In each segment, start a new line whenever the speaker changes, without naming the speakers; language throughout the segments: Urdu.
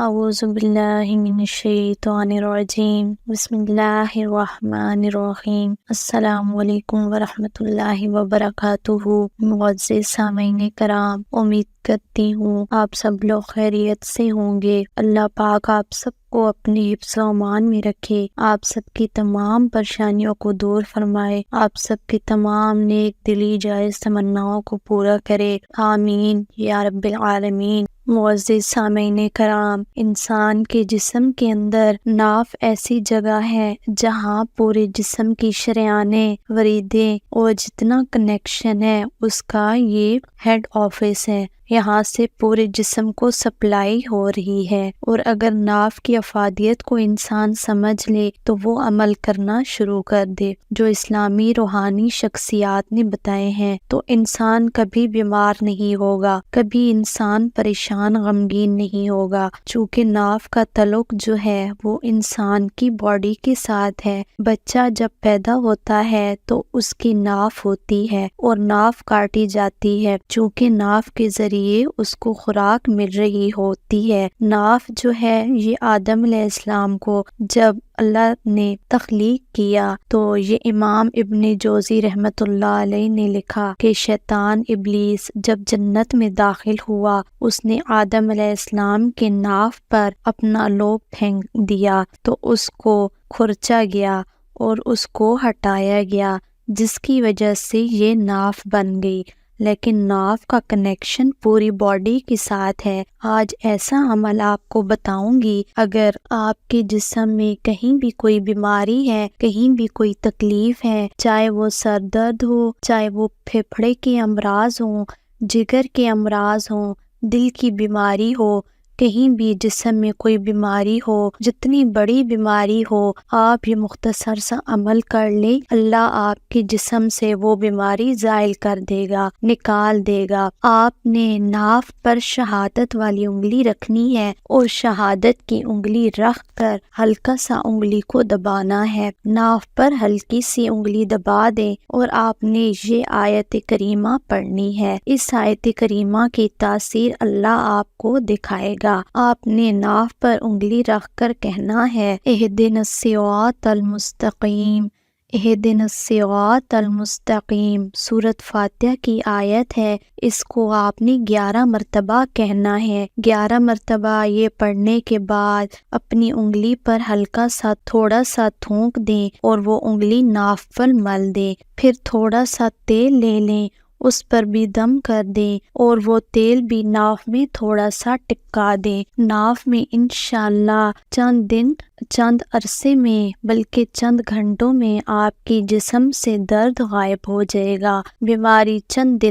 اعوذ باللہ من الشیطان الرجیم بسم اللہ الرحمن الرحیم السلام علیکم ورحمۃ اللہ وبرکاتہ۔ معزز سامعین کرام، امید کرتی ہوں آپ سب لوگ خیریت سے ہوں گے۔ اللہ پاک آپ سب کو اپنے حفظ و امان میں رکھے، آپ سب کی تمام پریشانیوں کو دور فرمائے، آپ سب کی تمام نیک دلی جائز تمناؤں کو پورا کرے، آمین یا رب العالمین۔ معزز سامعین کرام، انسان کے جسم کے اندر ناف ایسی جگہ ہے جہاں پورے جسم کی شریانیں، وریدیں اور جتنا کنیکشن ہے اس کا یہ ہیڈ آفس ہے۔ یہاں سے پورے جسم کو سپلائی ہو رہی ہے، اور اگر ناف کی افادیت کو انسان سمجھ لے تو وہ عمل کرنا شروع کر دے جو اسلامی روحانی شخصیات نے بتائے ہیں، تو انسان کبھی بیمار نہیں ہوگا، کبھی انسان پریشان غمگین نہیں ہوگا، چونکہ ناف کا تعلق جو ہے وہ انسان کی باڈی کے ساتھ ہے۔ بچہ جب پیدا ہوتا ہے تو اس کی ناف ہوتی ہے اور ناف کاٹی جاتی ہے، چونکہ ناف کے ذریعے اس کو خوراک مل رہی ہوتی ہے۔ ناف جو ہے یہ آدم علیہ السلام کو جب اللہ نے تخلیق کیا تو یہ امام ابن جوزی رحمۃ اللہ علیہ نے لکھا کہ شیطان ابلیس جب جنت میں داخل ہوا، اس نے آدم علیہ السلام کے ناف پر اپنا لوب پھینک دیا تو اس کو کھرچا گیا اور اس کو ہٹایا گیا، جس کی وجہ سے یہ ناف بن گئی۔ لیکن ناف کا کنیکشن پوری باڈی کے ساتھ ہے۔ آج ایسا عمل آپ کو بتاؤں گی، اگر آپ کے جسم میں کہیں بھی کوئی بیماری ہے، کہیں بھی کوئی تکلیف ہے، چاہے وہ سر درد ہو، چاہے وہ پھیپھڑے کے امراض ہوں، جگر کے امراض ہوں، دل کی بیماری ہو، کہیں بھی جسم میں کوئی بیماری ہو، جتنی بڑی بیماری ہو، آپ یہ مختصر سا عمل کر لیں، اللہ آپ کے جسم سے وہ بیماری زائل کر دے گا، نکال دے گا۔ آپ نے ناف پر شہادت والی انگلی رکھنی ہے اور شہادت کی انگلی رکھ کر ہلکا سا انگلی کو دبانا ہے، ناف پر ہلکی سی انگلی دبا دیں اور آپ نے یہ آیت کریمہ پڑھنی ہے۔ اس آیت کریمہ کی تاثیر اللہ آپ کو دکھائے گا۔ آپ نے ناف پر انگلی رکھ کر کہنا ہے، اہدنا الصراط المستقیم، اہدنا الصراط المستقیم۔ سورۃ فاتحہ کی آیت ہے، اس کو آپ نے 11 مرتبہ کہنا ہے۔ 11 مرتبہ یہ پڑھنے کے بعد اپنی انگلی پر ہلکا سا تھوڑا سا تھونک دیں اور وہ انگلی ناف پر مل دیں، پھر تھوڑا سا تیل لے لیں، اس پر بھی دم کر دیں اور وہ تیل بھی ناف میں تھوڑا سا ٹپکا دیں۔ ناف میں انشاءاللہ چند دن، چند عرصے میں، بلکہ چند گھنٹوں میں آپ کی جسم سے درد غائب ہو جائے گا، بیماری چند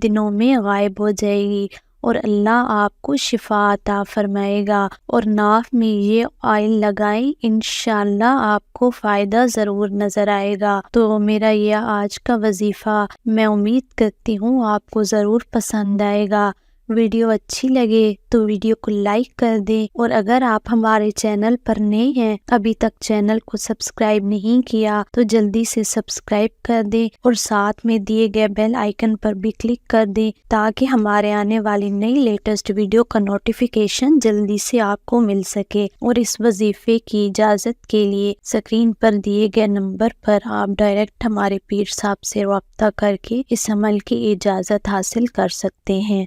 دنوں میں غائب ہو جائے گی اور اللہ آپ کو شفا عطا فرمائے گا۔ اور ناف میں یہ آئل لگائیں، انشاءاللہ آپ کو فائدہ ضرور نظر آئے گا۔ تو میرا یہ آج کا وظیفہ میں امید کرتی ہوں آپ کو ضرور پسند آئے گا۔ ویڈیو اچھی لگے تو ویڈیو کو لائک کر دیں، اور اگر آپ ہمارے چینل پر نئے ہیں، ابھی تک چینل کو سبسکرائب نہیں کیا تو جلدی سے سبسکرائب کر دیں اور ساتھ میں دیے گئے بیل آئیکن پر بھی کلک کر دیں تاکہ ہمارے آنے والی نئی لیٹسٹ ویڈیو کا نوٹیفیکیشن جلدی سے آپ کو مل سکے۔ اور اس وظیفے کی اجازت کے لیے اسکرین پر دیے گئے نمبر پر آپ ڈائریکٹ ہمارے پیر صاحب سے رابطہ کر کے اس عمل کی اجازت حاصل کر سکتے ہیں۔